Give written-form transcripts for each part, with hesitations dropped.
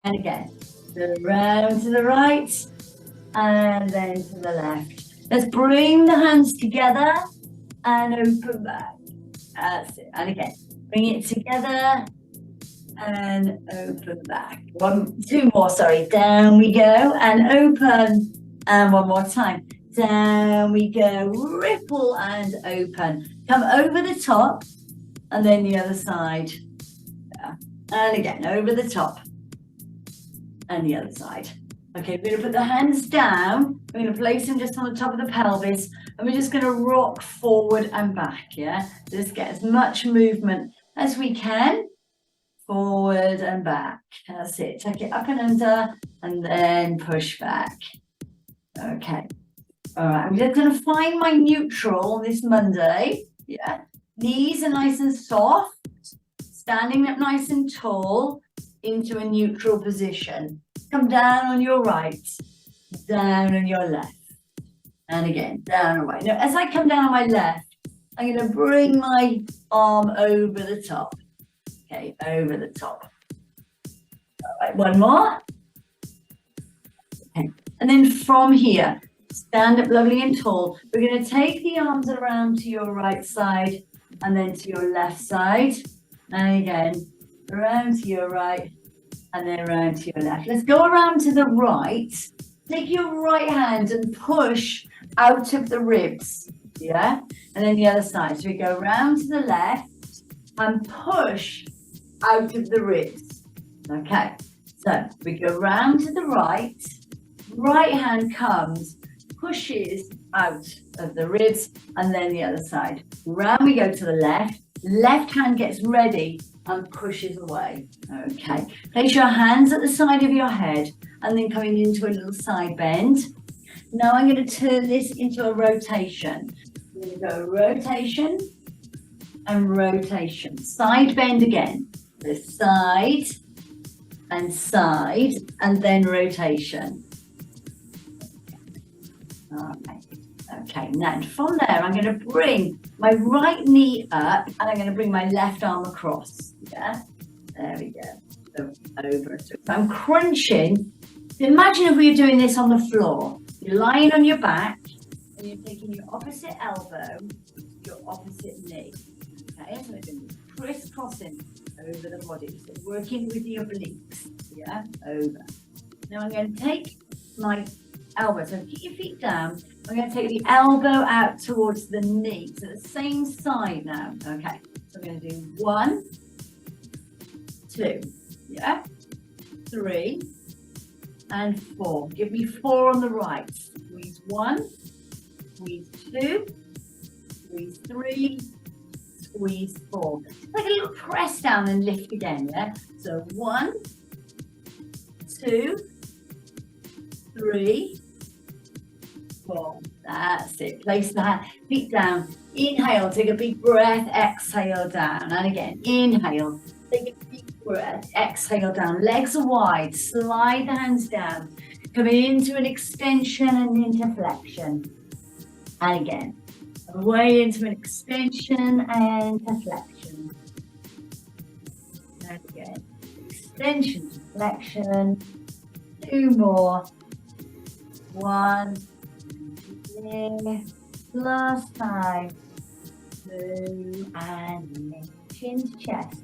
And again, round to the right and then to the left. Let's bring the hands together and open back. That's it. And again, bring it together and open back. Two more, sorry. Down we go and open. And one more time. Down we go, ripple and open. Come over the top and then the other side. Yeah. And again, over the top and the other side. Okay, we're going to put the hands down. We're going to place them just on the top of the pelvis, and we're just going to rock forward and back, yeah? Just get as much movement as we can, forward and back. That's it. Take it up and under, and then push back. Okay. All right, I'm just going to find my neutral on this Monday, yeah? Knees are nice and soft, standing up nice and tall into a neutral position. Come down on your right, down on your left, and again, down and right. Now, as I come down on my left, I'm going to bring my arm over the top. Okay, over the top. All right, one more. Okay, and then from here, stand up lovely and tall. We're going to take the arms around to your right side and then to your left side. And again, around to your right and then around to your left. Let's go around to the right. Take your right hand and push out of the ribs. Yeah? And then the other side. So we go around to the left and push out of the ribs. Okay. So we go round to the right. Right hand comes, pushes out of the ribs, and then the other side. Round we go to the left. Left hand gets ready and pushes away. Okay. Place your hands at the side of your head and then coming into a little side bend. Now I'm going to turn this into a rotation. I'm going to go rotation and rotation. Side bend again. The side and then rotation. All right. Okay, now from there, I'm going to bring my right knee up and I'm going to bring my left arm across. Yeah, there we go. So over. So I'm crunching. Imagine if we were doing this on the floor. You're lying on your back and you're taking your opposite elbow, your opposite knee. Okay, so we're doing this crisscrossing over the body. So working with the obliques. Yeah, over. Now I'm going to take my elbow. So keep your feet down. I'm going to take the elbow out towards the knee. So the same side now. Okay. So I'm going to do 1, 2. Yeah. 3 and 4. Give me 4 on the right. Squeeze 1. Squeeze 2. Squeeze 3. Squeeze 4. Like a little press down and lift again. Yeah. So 1, 2, 3, 4. That's it. Place the feet down. Inhale, take a big breath. Exhale down. And again, inhale, take a big breath. Exhale down. Legs are wide. Slide the hands down. Coming into an extension and into flexion. And again, away into an extension and to flexion. And again, extension to flexion. 2 more. 1. Last time. 2 and lift. Chin to chest.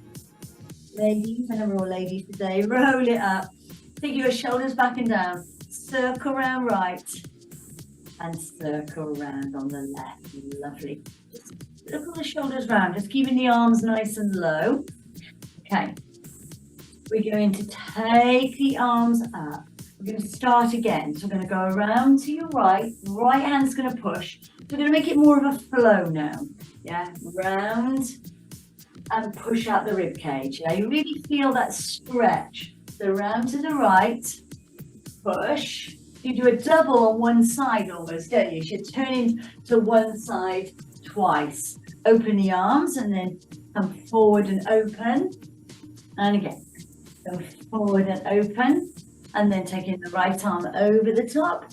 Ladies, and we're all ladies today, roll it up. Take your shoulders back and down. Circle around right. And circle around on the left. Lovely. Just circle the shoulders round. Just keeping the arms nice and low. Okay. We're going to take the arms up. We're going to start again. So we're going to go around to your right. Right hand's going to push. We're going to make it more of a flow now. Yeah, round and push out the rib cage. Yeah, you really feel that stretch. So round to the right, push. You do a double on one side almost, don't you? You should turn into one side twice. Open the arms and then come forward and open. And again, go forward and open. And then taking the right arm over the top.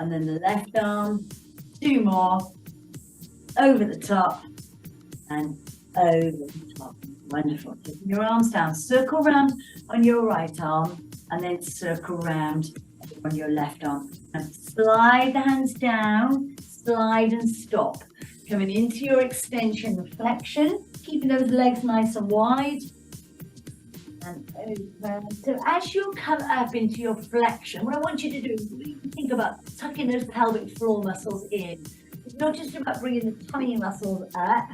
And then the left arm. 2 more. Over the top. And over the top. Wonderful. Taking your arms down. Circle round on your right arm. and then circle round on your left arm. And slide the hands down, slide and stop. Coming into your extension flexion, keeping those legs nice and wide. And over. So as you come up into your flexion, what I want you to do is really think about tucking those pelvic floor muscles in. It's not just about bringing the tummy muscles up,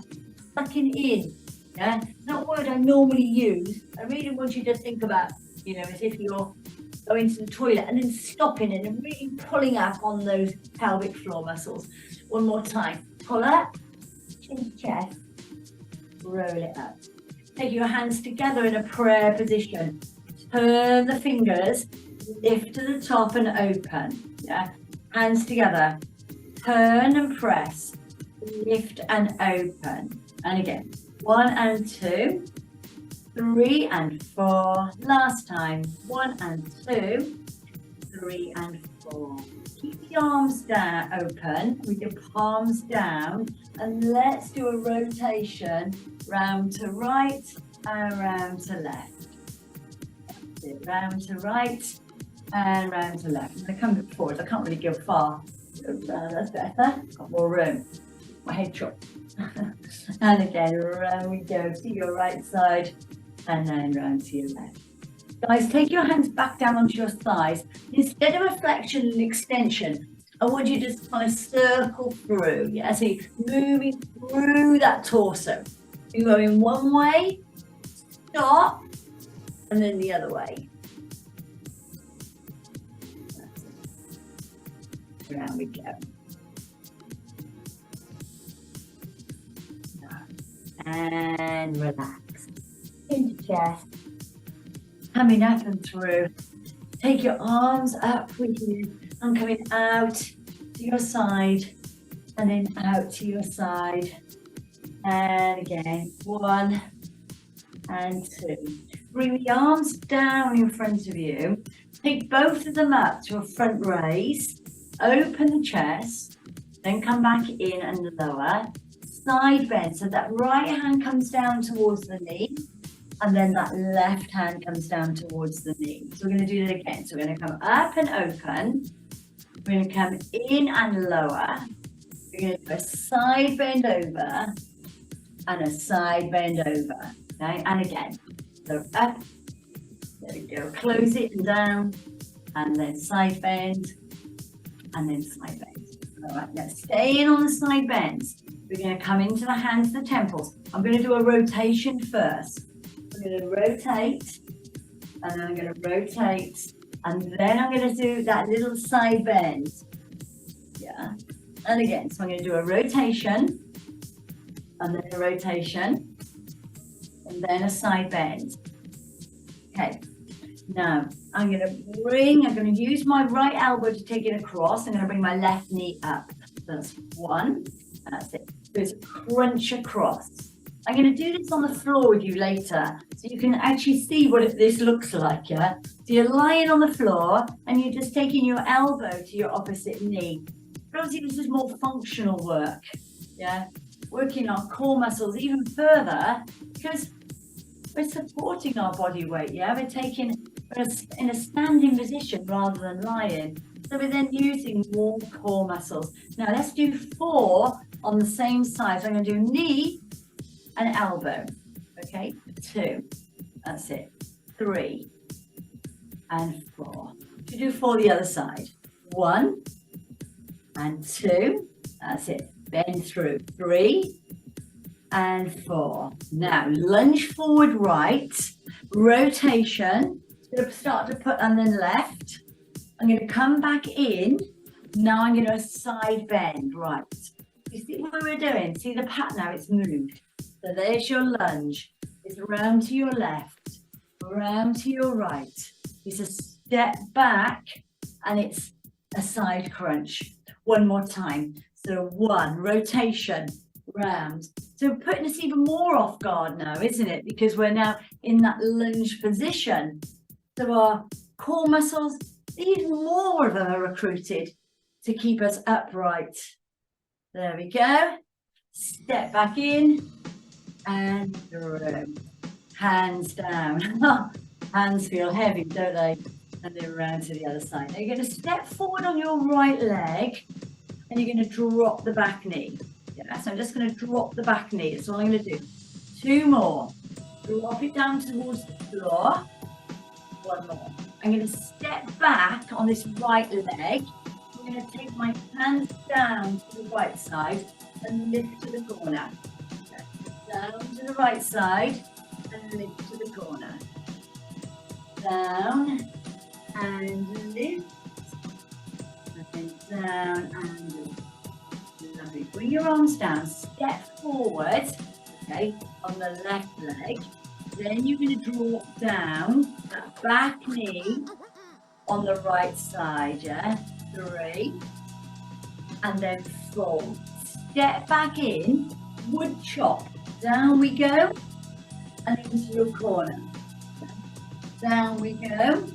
tucking in. Yeah, it's not a word I normally use. I really want you to think about, you know, as if you're going to the toilet and then stopping it and really pulling up on those pelvic floor muscles. One more time. Pull up, chin to chest, roll it up. Take your hands together in a prayer position. Turn the fingers, lift to the top and open. Yeah, hands together. Turn and press, lift and open. And again, 1 and 2, 3 and 4. Last time, 1 and 2, 3 and 4. Keep the arms down, open with your palms down, and let's do a rotation round to right and round to left. That's it, round to right and round to left. I'm going to come forward. I can't really go far. That's better. Got more room. My head chopped. And again, round we go to your right side and then round to your left. Guys, take your hands back down onto your thighs. Instead of a flexion and extension, I want you to just kind of circle through. Yeah, so you're moving through that torso. You're going one way, stop, and then the other way. Round we go. And relax. Into chest. Coming up and through. Take your arms up with you and coming out to your side and then out to your side. And again, 1 and 2. Bring the arms down in front of you. Take both of them up to a front raise. Open the chest. Then come back in and lower. Side bend. So that right hand comes down towards the knee. And then that left hand comes down towards the knee. So we're going to do that again. So we're going to come up and open. We're going to come in and lower. We're going to do a side bend over and a side bend over. Okay, and again. So up. There we go. Close it and down. And then side bend. And then side bend. All right, now staying on the side bends. We're going to come into the hands, the temples. I'm going to do a rotation first. I'm going to rotate, and then I'm going to rotate, and then I'm going to do that little side bend. Yeah, and again, so I'm going to do a rotation, and then a rotation, and then a side bend. Okay, now I'm going to use my right elbow to take it across. I'm going to bring my left knee up. That's 1, that's it. So it's a crunch across. I'm going to do this on the floor with you later, so you can actually see what this looks like, yeah? So you're lying on the floor, and you're just taking your elbow to your opposite knee. But obviously this is more functional work, yeah? Working our core muscles even further, because we're supporting our body weight, yeah? We're in a standing position rather than lying. So we're then using more core muscles. Now let's do 4 on the same side. So I'm going to do knee and elbow. Okay, 2. That's it. 3 and 4. To do 4 the other side. 1 and 2. That's it. Bend through. 3 and 4. Now lunge forward right. Rotation. Going to start to put and then left. I'm going to come back in. Now I'm going to side bend right. You see what we're doing? See the pattern now? It's moved. So there's your lunge. It's round to your left, round to your right. It's a step back and it's a side crunch. One more time. So 1, rotation, round. So putting us even more off guard now, isn't it? Because we're now in that lunge position. So our core muscles, even more of them are recruited to keep us upright. There we go. Step back in and through. Hands down. Hands feel heavy, don't they? and then round to the other side. Now you're going to step forward on your right leg, and you're going to drop the back knee. Yeah, so I'm just going to drop the back knee. That's all I'm going to do. 2 more. Drop it down towards the floor. 1 more. I'm going to step back on this right leg. I'm going to take my hands down to the right side and lift to the corner. Okay. Down to the right side and lift to the corner. Down and lift. And then down and lift. Lovely. Bring your arms down. Step forward, okay, on the left leg. Then you're going to drop down that back knee on the right side, yeah? 3. And then 4. Step back in, wood chop. Down we go, and into your corner. Down we go,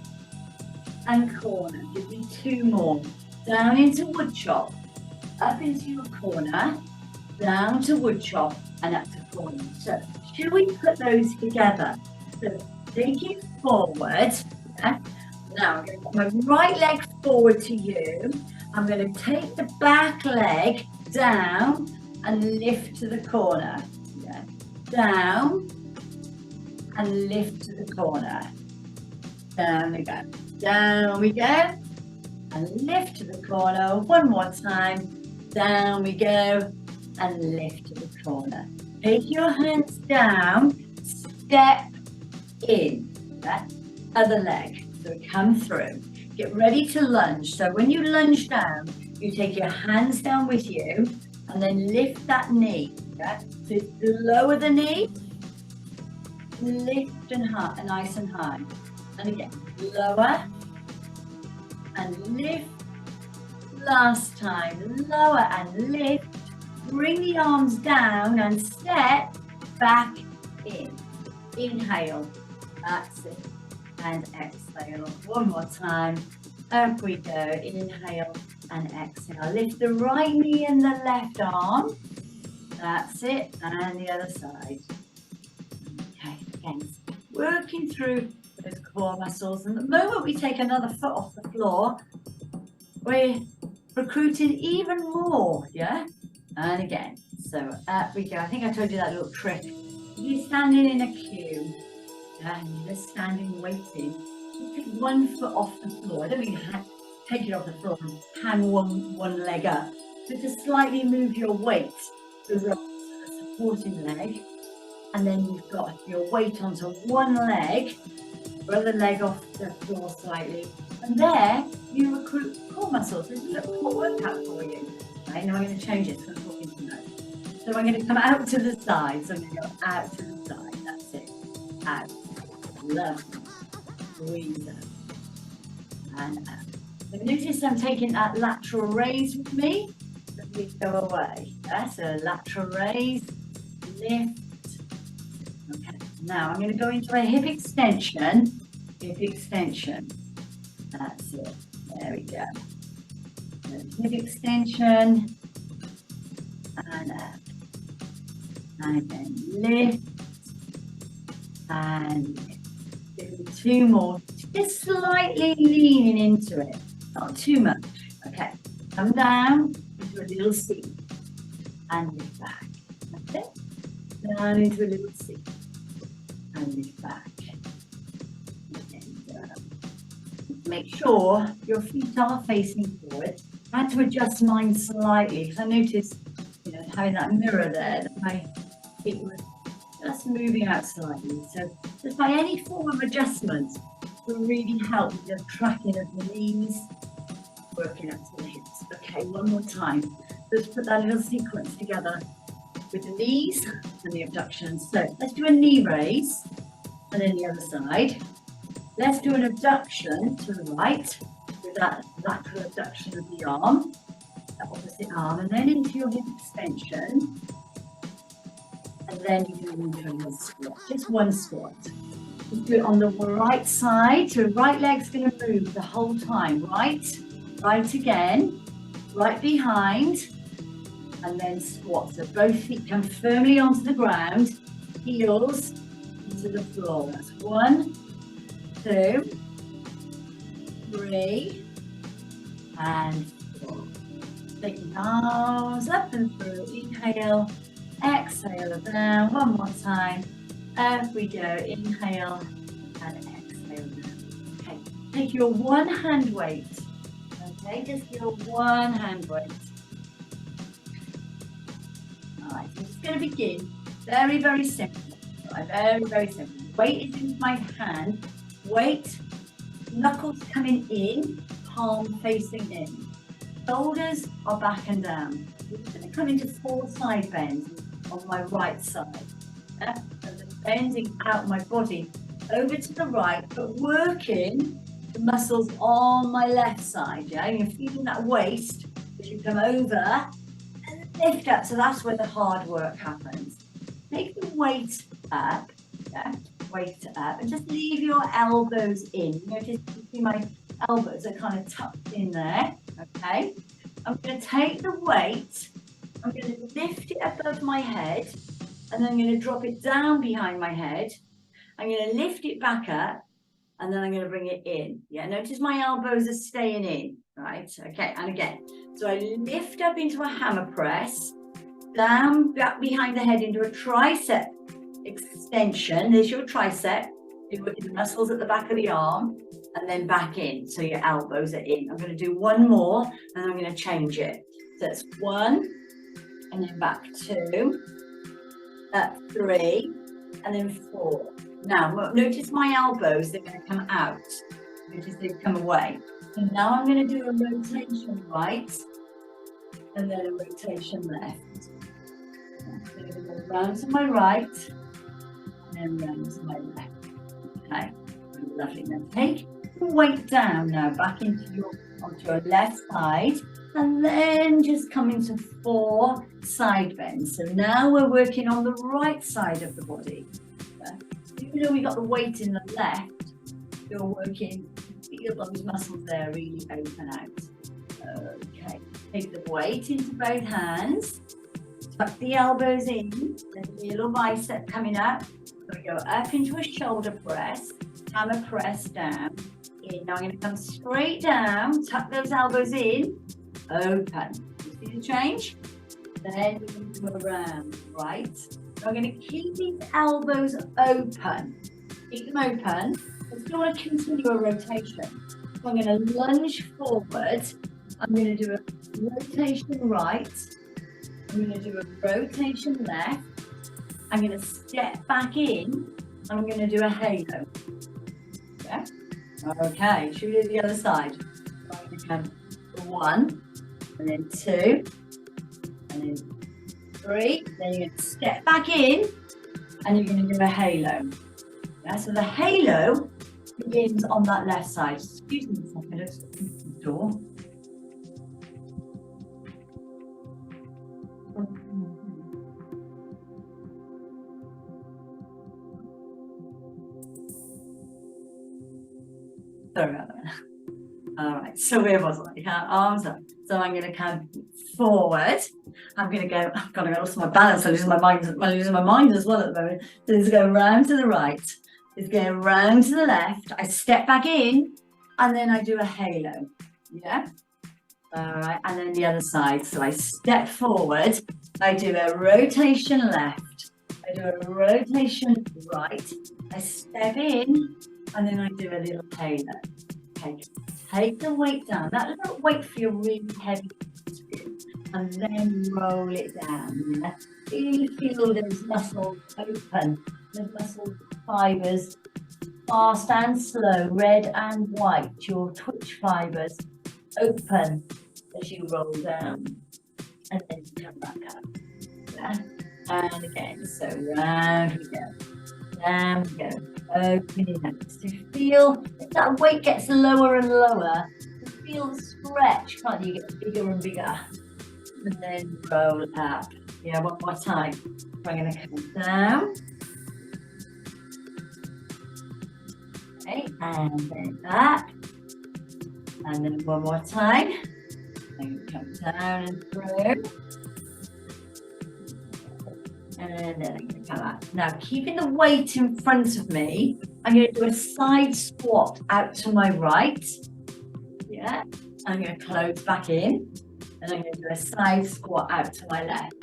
and corner. Give me 2 more. Down into wood chop, up into your corner, down to wood chop, and up to corner. So, should we put those together? So, take it forward. Yeah? Now, I'm going to put my right leg forward to you. I'm going to take the back leg down and lift to the corner. Yeah. Down and lift to the corner. Down we go. Down we go. And lift to the corner. 1 more time. Down we go. And lift to the corner. Take your hands down. Step in. That other leg. So we come through. Get ready to lunge. So when you lunge down, you take your hands down with you and then lift that knee. Yeah? So lower the knee, lift and high, nice and high. And again, lower and lift. Last time, lower and lift. Bring the arms down and step back in. Inhale. That's it. And exhale. 1 more time. Up we go. Inhale and exhale. Lift the right knee and the left arm. That's it. And the other side. Okay, again, working through those core muscles. And the moment we take another foot off the floor, we're recruiting even more, yeah? And again, so up we go. I think I told you that little trick. You're standing in a queue, and you're just standing waiting. You take 1 foot off the floor. I don't mean take it off the floor and hang one leg up. So just slightly move your weight to the supporting leg, and then you've got your weight onto one leg, your other leg off the floor slightly, and there you recruit core muscles. There's a little core workout for you. Right, now I'm going to change it, so I'm talking to you. So I'm going to come out to the side. So I'm going to go out to the side. That's it. Out. Lovely. Breathe out. And out. So notice I'm taking that lateral raise with me. Let me go away. Yeah, so lateral raise, lift. Okay. Now I'm going to go into a hip extension. Hip extension. That's it. There we go. Hip extension. And up. And then lift. And lift. Give me 2 more. Just slightly leaning into it. Not too much. Okay. Come down into a little seat. And lift back. That's it. Down into a little seat. And lift back. And make sure your feet are facing forward. I had to adjust mine slightly because I noticed, having that mirror there, that my feet were just moving out slightly. So just by any form of adjustment will really help with the tracking of the knees, working up to the hips. Okay, 1 more time. Let's put that little sequence together with the knees and the abductions. So let's do a knee raise, and then the other side. Let's do an abduction to the right with that lateral abduction of the arm, the opposite arm, and then into your hip extension. And then you go into a little squat, just 1 squat. You do it on the right side, so right leg's going to move the whole time. Right again, right behind, and then squat. So both feet come firmly onto the ground, heels into the floor. That's 1, 2, 3 and 4. Take your arms up and through. Inhale, exhale down. One more time. Up we go. Inhale and exhale down. Okay. Take your one hand weight. Okay, just your one hand weight. All right, so I'm just going to begin very, very simple. Right, very, very simple. Weight is in my hand. Weight, knuckles coming in, palm facing in. Shoulders are back and down. We're going to come into 4 side bends on my right side. Yeah? So bending out my body over to the right, but working the muscles on my left side. Yeah, and you're feeling that waist as you come over and lift up. So that's where the hard work happens. Take the weight up. Yeah, weight up, and just leave your elbows in. Notice you see my elbows are kind of tucked in there. Okay, I'm going to take the weight, I'm going to lift it above my head, and then I'm going to drop it down behind my head. I'm going to lift it back up, and then I'm going to bring it in. Yeah, notice my elbows are staying in, right? Okay, and again, so I lift up into a hammer press, down back behind the head into a tricep extension. There's your tricep. You're working the muscles at the back of the arm, and then back in. So your elbows are in. I'm going to do one more, and then I'm going to change it. So it's 1, and then back 2, up 3, and then 4. Now notice my elbows. They're going to come out. Notice they've come away. So now I'm going to do a rotation right, and then a rotation left. I'm going to go round to my right, and then round to my left. Okay, lovely. Now take the weight down now back onto your left side, and then just come into 4 side bends. So now we're working on the right side of the body. Even though we got the weight in the left, you're working, feel those muscles there really open out. Okay, take the weight into both hands. Tuck the elbows in, there's a little bicep coming up. We go up into a shoulder press, hammer press down. In. Now I'm going to come straight down, tuck those elbows in, open. You see the change? Then we're going to go around, right? So I'm going to keep these elbows open. Keep them open. I still want to continue a rotation. So I'm going to lunge forward. I'm going to do a rotation right. I'm going to do a rotation left. I'm going to step back in. I'm going to do a halo. Yeah? Okay, should we do the other side? So I'm going to come 1, and then 2, and then 3. Then you're going to step back in, and you're going to do a halo. Yeah, so the halo begins on that left side. Excuse me a second, let's open the door. Sorry about that. All right, so where was I? Arms up. So I'm going to come forward. I'm going to go, I've got to go lost my balance. I'm losing my mind as well at the moment. So let's go round to the right. Let's go round to the left. I step back in, and then I do a halo. Yeah? All right, and then the other side. So I step forward. I do a rotation left. I do a rotation right. I step in, and then I do a little halo. Okay, take the weight down. That little weight feel really heavy, and then roll it down. Yeah? Really feel those muscles open, those muscle fibers, fast and slow, red and white. Your twitch fibers open as you roll down, and then come back up. Yeah? And again, so round we go, down we go. Opening up. So feel if that weight gets lower and lower, you feel the stretch, can't you? Get bigger and bigger. And then roll up. Yeah, one more time. I'm going to come down. Okay, and then up. And then one more time. And come down and through. And then I'm going to come up. Now, keeping the weight in front of me, I'm going to do a side squat out to my right. Yeah. I'm going to close back in, and I'm going to do a side squat out to my left,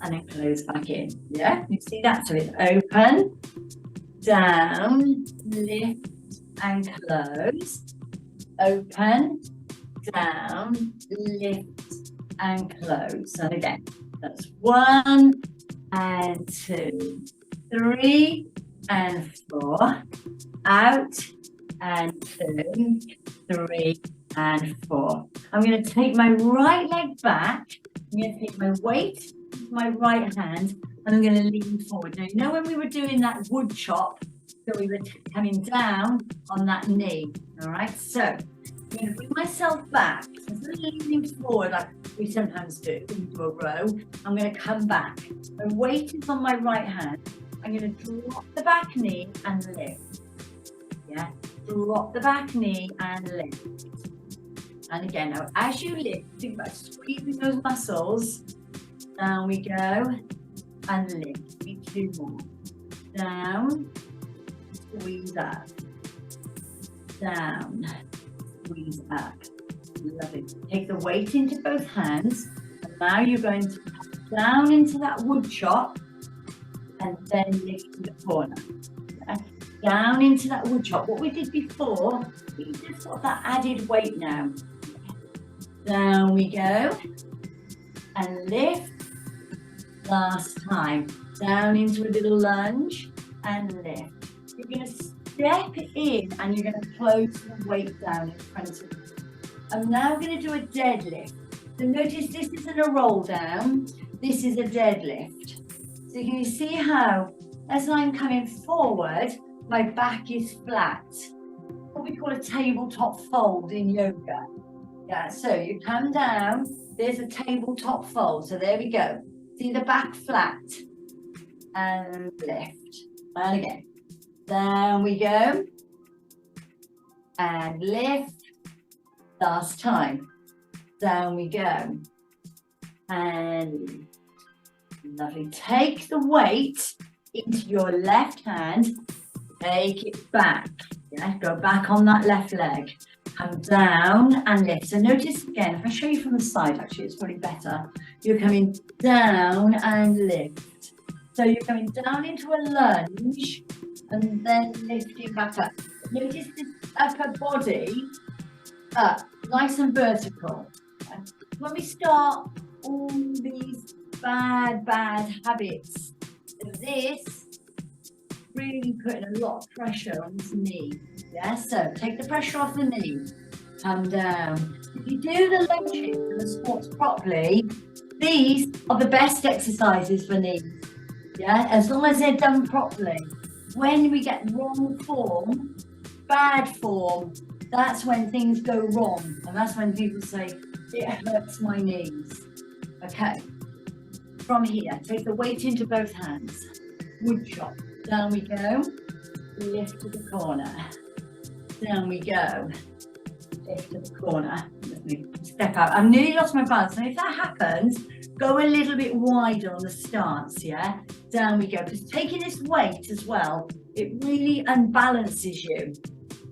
and then close back in. Yeah, you see that? So it's open, down, lift, and close. Open, down, lift, and close. And again, that's 1 and 2, 3 and 4, out and 2, 3 and 4. I'm going to take my right leg back. I'm going to take my weight with my right hand, and I'm going to lean forward. Now, you know when we were doing that wood chop, so we were coming down on that knee, all right? So I'm going to bring myself back. So instead of leaning forward like we sometimes do into a row, I'm going to come back. My weight is on my right hand. I'm going to drop the back knee and lift. Yeah, drop the back knee and lift. And again, now as you lift, think about squeezing those muscles. Down we go, and lift. We do more. Down, squeeze up. Down, squeeze up. Love it. Take the weight into both hands, and now you're going to come down into that wood chop, and then lift to the corner. Yeah? Down into that wood chop. What we did before, we just got that added weight now. Down we go, and lift. Last time, down into a little lunge and lift. You're going to step in and you're going to close the weight down in front of you. I'm now going to do a deadlift. So notice this isn't a roll down, this is a deadlift. So can you see how, as I'm coming forward, my back is flat? What we call a tabletop fold in yoga. Yeah, so you come down, there's a tabletop fold. So there we go. See the back flat, and lift, and again, down we go, and lift, last time, down we go, and lovely, take the weight into your left hand, take it back, yeah, go back on that left leg, come down and lift. So notice again, if I show you from the side, actually it's probably better. You're coming down and lift. So you're coming down into a lunge and then lifting back up. Notice this upper body up, nice and vertical. When we start all these bad habits, this really putting a lot of pressure on this knee. Yeah, so take the pressure off the knee, come down. If you do the lunges and the squats properly, these are the best exercises for knees. Yeah, as long as they're done properly. When we get wrong form, bad form, that's when things go wrong. And that's when people say, it hurts my knees. Okay, from here, take the weight into both hands. Wood chop, down we go, lift to the corner. Down we go, lift to the corner. Let me step out. I've nearly lost my balance. And if that happens, go a little bit wider on the stance, yeah? Down we go. Because taking this weight as well, it really unbalances you.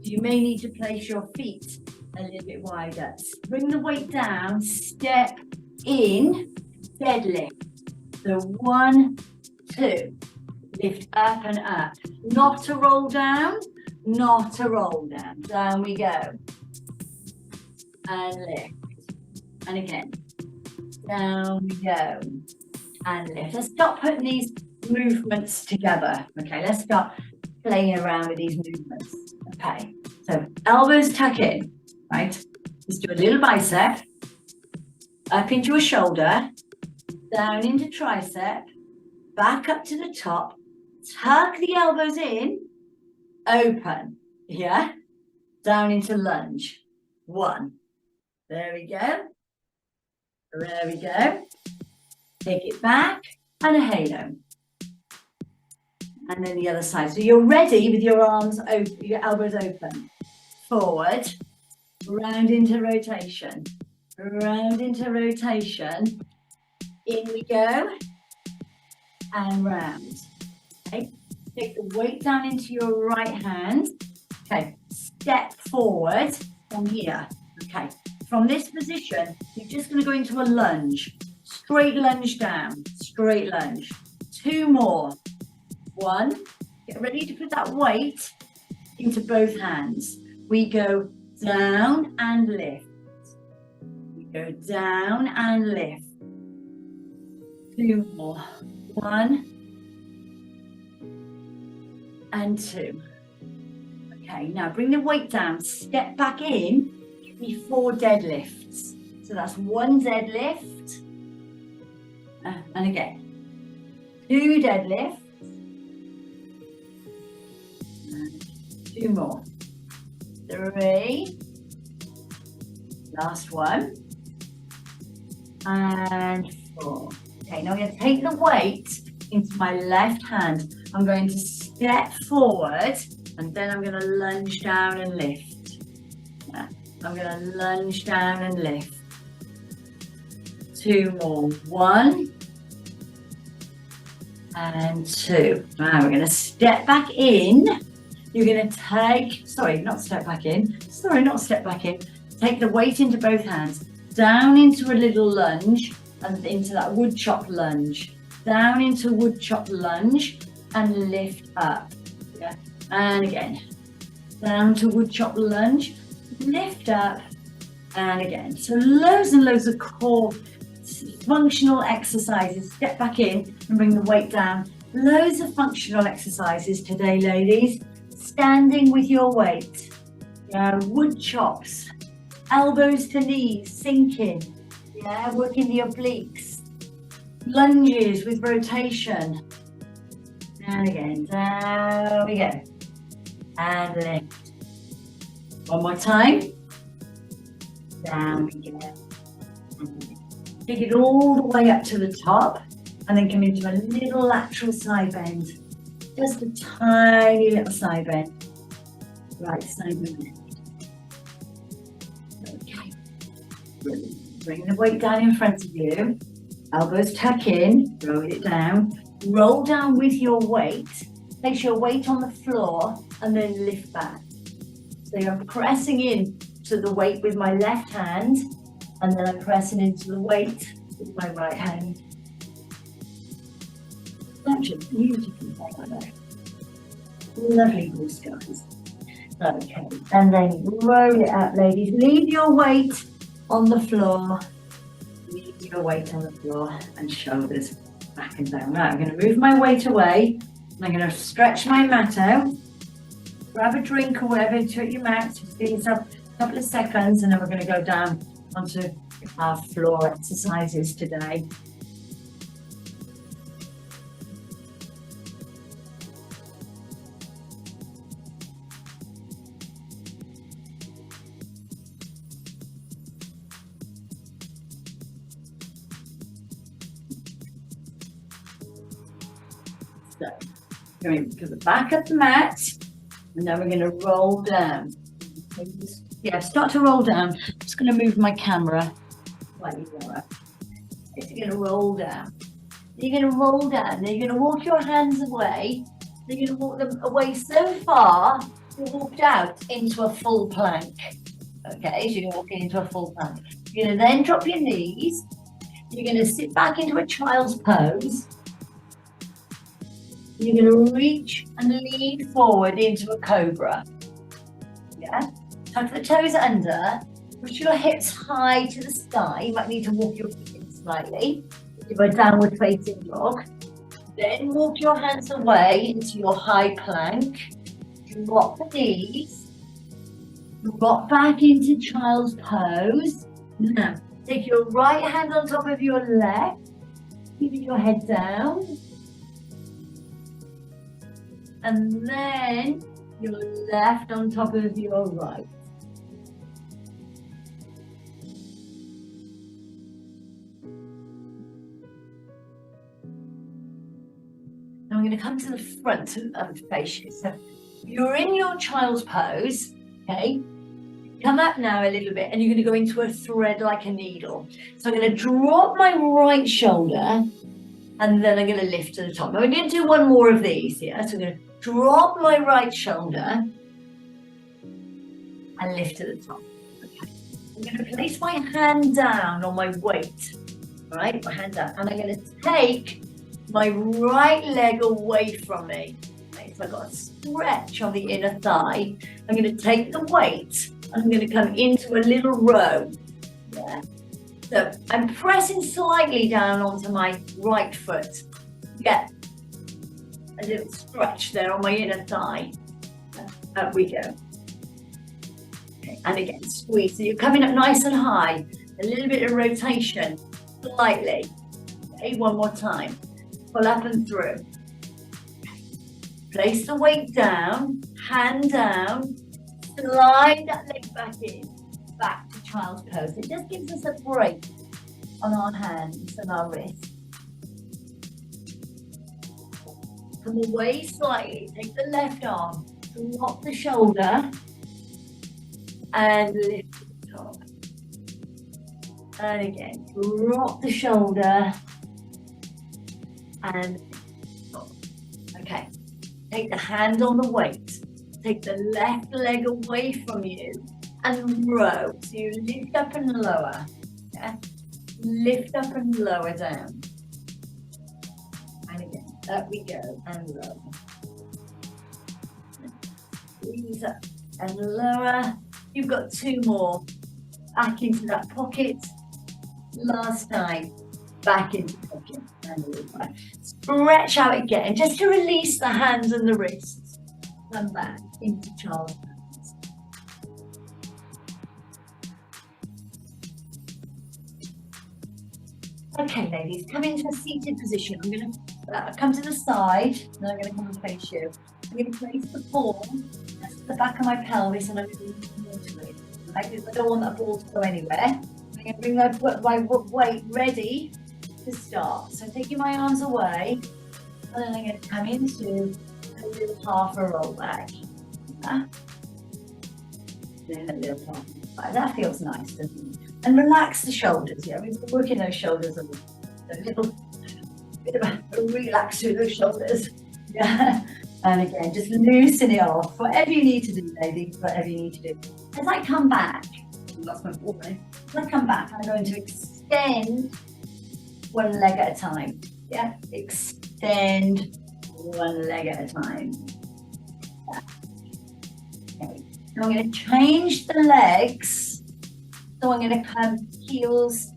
You may need to place your feet a little bit wider. Bring the weight down, step in, deadlift. So 1, 2, lift up and up. Not to roll down, not to roll down. Down we go. And lift. And again. Down we go. And lift. Let's start putting these movements together. Okay, let's start playing around with these movements. Okay, so elbows tuck in, right? Let's do a little bicep. Up into a shoulder. Down into tricep. Back up to the top. Tuck the elbows in. Open, yeah? Down into lunge. 1. There we go. There we go. Take it back and a halo. And then the other side. So you're ready with your arms open, your elbows open. Forward, round into rotation. Round into rotation. In we go. And round. Okay. Take the weight down into your right hand. Okay, step forward from here. Okay, from this position, you're just going to go into a lunge. Straight lunge down, straight lunge. 2 more. 1, get ready to put that weight into both hands. We go down and lift. We go down and lift. 2 more. 1 and 2. Okay, now bring the weight down, step back in, give me 4 deadlifts. So that's 1 deadlift, and again, 2 deadlifts, and 2 more, 3, last one, and 4. Okay, now I'm going to take the weight into my left hand. I'm going to step forward, and then I'm going to lunge down and lift. Yeah. I'm going to lunge down and lift. 2 more. 1 and 2. Now we're going to step back in. You're going to take, not step back in. Take the weight into both hands, down into a little lunge, and into that wood chop lunge. Down into wood chop lunge, and lift up. Yeah. And again, down to wood chop lunge, lift up, and again. So loads and loads of core functional exercises. Step back in and bring the weight down. Loads of functional exercises today, ladies. Standing with your weight. Yeah, wood chops, elbows to knees, sinking. Yeah, working the obliques. Lunges with rotation. And again, down we go. And lift. One more time. Down we go. Take it all the way up to the top, and then come into a little lateral side bend. Just a tiny little side bend. Right side and left. Okay. Bring the weight down in front of you. Elbows tuck in, roll it down. Roll down with your weight. Place your weight on the floor and then lift back. So I'm pressing in to the weight with my left hand, and then I'm pressing into the weight with my right hand. Such a beautiful thing. Lovely blue skies. Okay, and then roll it out, ladies. Leave your weight on the floor. Leave your weight on the floor and shoulders back and down. Right, I'm going to move my weight away. And I'm going to stretch my mat out. Grab a drink or whatever to your mat. Just give yourself a couple of seconds, and then we're going to go down onto our floor exercises today. So, going to the back of the mat, and then we're going to roll down. Yeah, start to roll down. I'm just going to move my camera slightly lower. You're going to roll down. You're going to roll down. Then you're going to walk your hands away. You're going to walk them away so far, you've walked out into a full plank. Okay, so you're walking into a full plank. You're going to then drop your knees. You're going to sit back into a child's pose. You're going to reach and lean forward into a cobra. Yeah? Tuck the toes under. Push your hips high to the sky. You might need to walk your feet in slightly. Do a downward facing dog. Then walk your hands away into your high plank. Drop the knees. Drop back into child's pose. Now, take your right hand on top of your left. Keep your head down. And then your left on top of your right. Now I'm going to come to the front of the face you. So you're in your child's pose, okay? Come up now a little bit, and you're going to go into a thread like a needle. So I'm going to drop my right shoulder, and then I'm going to lift to the top. Now we're going to do one more of these here. So I'm going to drop my right shoulder, and lift to the top. Okay. I'm going to place my hand down on my weight. All right, my hand down, and I'm going to take my right leg away from me. Okay, so I've got a stretch on the inner thigh. I'm going to take the weight, and I'm going to come into a little row. Yeah. So I'm pressing slightly down onto my right foot. Get a little stretch there on my inner thigh. Up we go. Okay, and again, squeeze. So you're coming up nice and high. A little bit of rotation, slightly. Okay, one more time. Pull up and through. Okay. Place the weight down, hand down, slide that leg back in, back to child's pose. It just gives us a break on our hands and our wrists. Come away slightly, take the left arm, drop the shoulder, and lift the top. And again, drop the shoulder, and top. Okay, take the hand on the weight, take the left leg away from you, and row. So you lift up and lower, yeah? Lift up and lower down. And again, up we go, and lower. Squeeze up and lower. You've got two more. Back into that pocket. Last time. Back into the pocket. And lower. Stretch out again, just to release the hands and the wrists. Come back into child's pose. Okay, ladies, come into a seated position. I'm going to come to the side, and I'm going to come and face you. I'm going to place the ball at the back of my pelvis, and I'm going to move into it. Right? I don't want that ball to go anywhere. I'm going to bring my weight ready to start. So taking my arms away, and then I'm going to come into a little half a roll back. Yeah? Then a little half. Right, that feels nice, doesn't it? And relax the shoulders. Yeah, we're working those shoulders a little bit of a relax through those shoulders. Yeah. And again, just loosen it off. Whatever you need to do, ladies, whatever you need to do. As I come back, that's my ball, right? As I come back, I'm going to extend one leg at a time. Yeah, extend one leg at a time. Yeah. Okay. And I'm going to change the legs. So I'm going to come heels,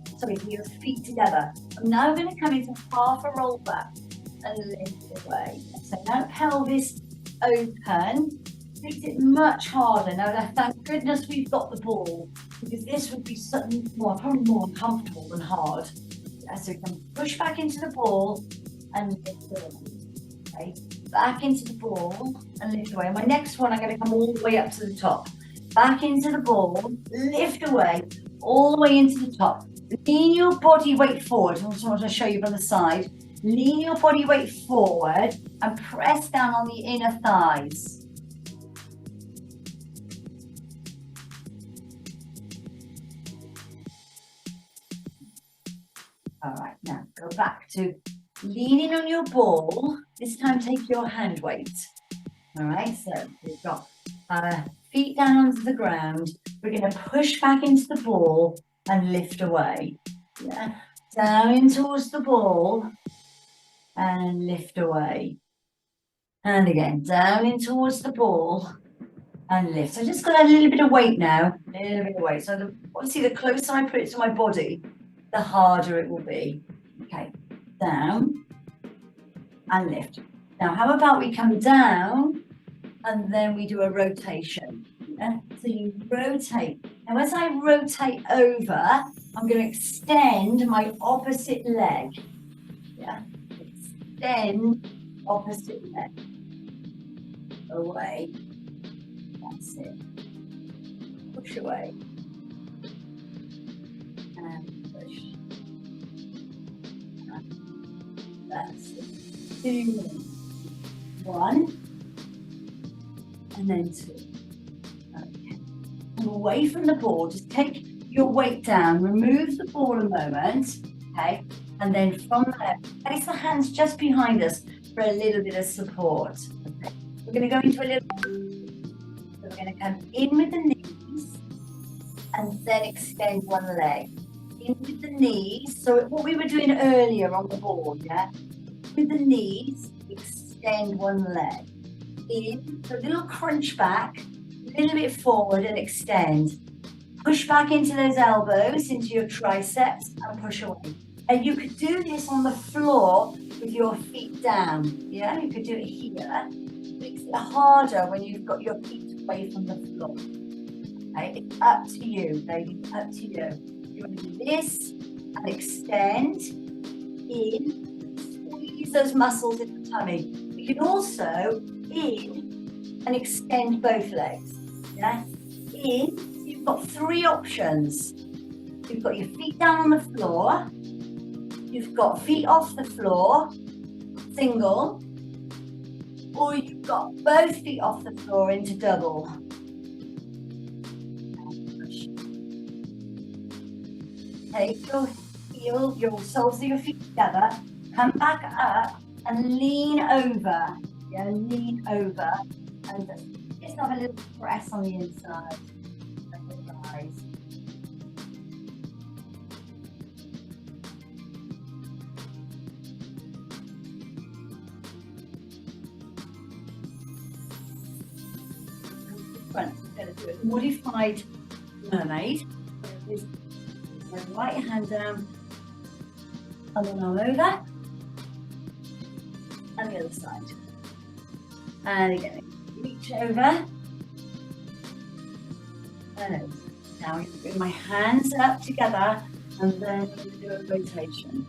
feet together. I'm now going to come into half a roll back and lift away. So now pelvis open. Makes it much harder. Now, thank goodness we've got the ball, because this would be something probably more uncomfortable than hard. Yeah, so we can push back into the ball and lift away. Okay, back into the ball and lift away. And my next one, I'm going to come all the way up to the top. Back into the ball, lift away, all the way into the top. Lean your body weight forward. I also want to show you from the side. Lean your body weight forward and press down on the inner thighs. All right, now go back to leaning on your ball. This time take your hand weight. All right, so we've got feet down onto the ground. We're going to push back into the ball and lift away. Yeah. Down towards the ball and lift away. And again, down in towards the ball and lift. So I just got a little bit of weight now. A little bit of weight. So obviously the closer I put it to my body, the harder it will be. Okay. Down and lift. Now, how about we come down and then we do a rotation. Yeah? So you rotate. Now, as I rotate over, I'm going to extend my opposite leg. Yeah, extend opposite leg. Away. That's it. Push away. And push. And that's it. 2 minutes. 1. And then 2. Okay. Come away from the ball. Just take your weight down. Remove the ball a moment. Okay. And then from there, place the hands just behind us for a little bit of support. Okay. We're going to go into a little. So we're going to come in with the knees. and then extend one leg. In with the knees, so what we were doing earlier on the board, yeah? With the knees, extend one leg. In, so a little crunch back, a little bit forward and extend. Push back into those elbows, into your triceps, and push away. And you could do this on the floor with your feet down, yeah? You could do it here. It makes it harder when you've got your feet away from the floor. Okay? It's up to you, ladies, up to you. You want to do this and extend in, squeeze those muscles in the tummy. You can also in and extend both legs. Yeah, in. So you've got three options. You've got your feet down on the floor. You've got feet off the floor, single, or you've got both feet off the floor into double. Take your heel, your soles of your feet together, come back up and lean over. Yeah, lean over and just have a little press on the inside of the thighs. Front, we're going to do a modified mermaid. My right hand down, and then arm over, and the other side. And again, reach over, and over. Now I'm going to bring my hands up together, and then I'm going to do a rotation.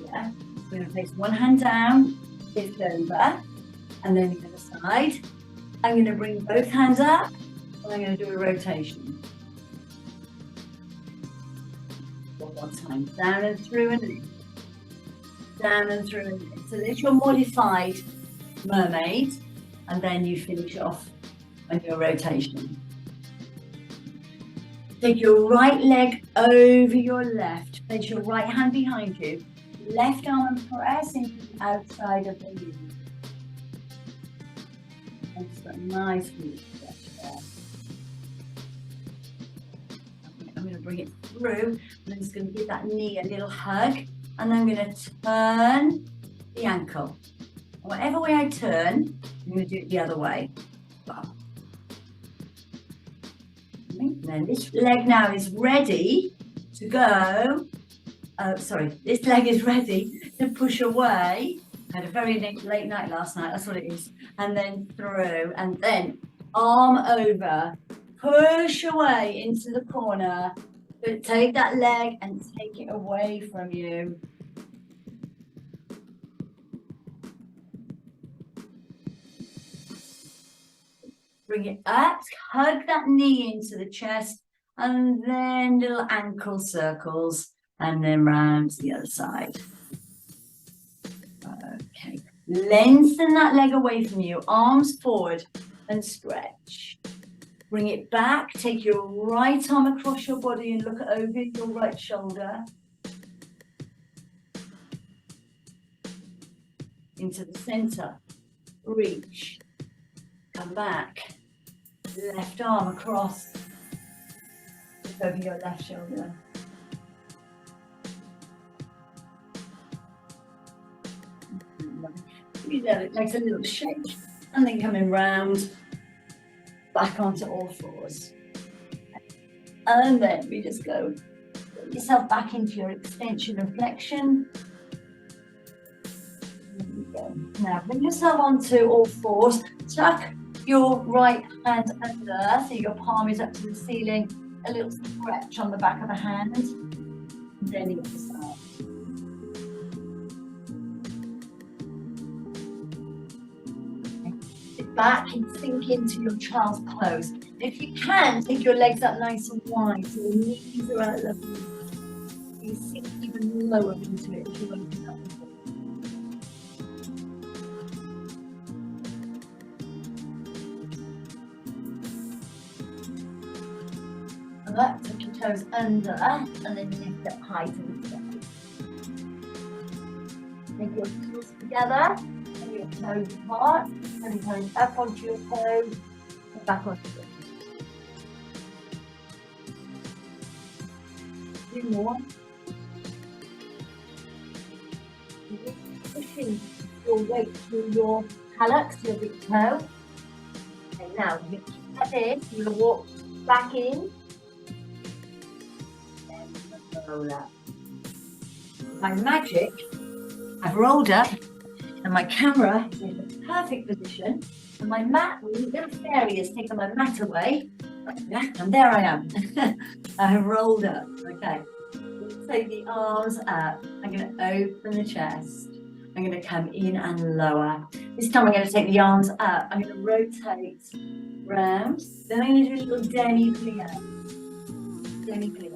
Yeah, I'm going to place one hand down, lift over, and then the other side. I'm going to bring both hands up, and I'm going to do a rotation. One time, down and through and lift, down and through and lift. So there's your modified mermaid, and then you finish off on your rotation. Take your right leg over your left, place your right hand behind you, left arm and press into the outside of the knee. And just a nice deep stretch there. I'm going to bring it through, and I'm just going to give that knee a little hug, and then I'm going to turn the ankle. Whatever way I turn, I'm going to do it the other way. And then this leg now is ready to go. This leg is ready to push away. I had a very late night last night, that's what it is. And then through, and then arm over. Push away into the corner, but take that leg and take it away from you. Bring it up, hug that knee into the chest, and then little ankle circles, and then round to the other side. Okay, lengthen that leg away from you, arms forward and stretch. Bring it back, take your right arm across your body and look over your right shoulder. Into the center, reach, come back, left arm across, look over your left shoulder. You know, it makes a little shake, and then coming round, back onto all fours. And then we just go, put yourself back into your extension and flexion. There we go. Now bring yourself onto all fours, tuck your right hand under, so your palm is up to the ceiling, a little stretch on the back of the hand, and then the other side. Back and sink into your child's pose. If you can, take your legs up nice and wide, so your knees are at level. You sink even lower into it if you open up. And up, tuck your toes under, and then lift up high to the sky. Take your heels together, and your toes apart. And toes up onto your toes, and back onto your toes. 2 more. Pushing your weight through your hallux, your big toe. Okay, now you keep like this. You're going to walk back in. Then roll up. By magic, I've rolled up, and my camera is in the perfect position. And my mat, the little fairy has taken my mat away. And there I am. I have rolled up. Okay. Take the arms up. I'm going to open the chest. I'm going to come in and lower. This time I'm going to take the arms up. I'm going to rotate round. Then I'm going to do a little demi-plie. Demi-plie.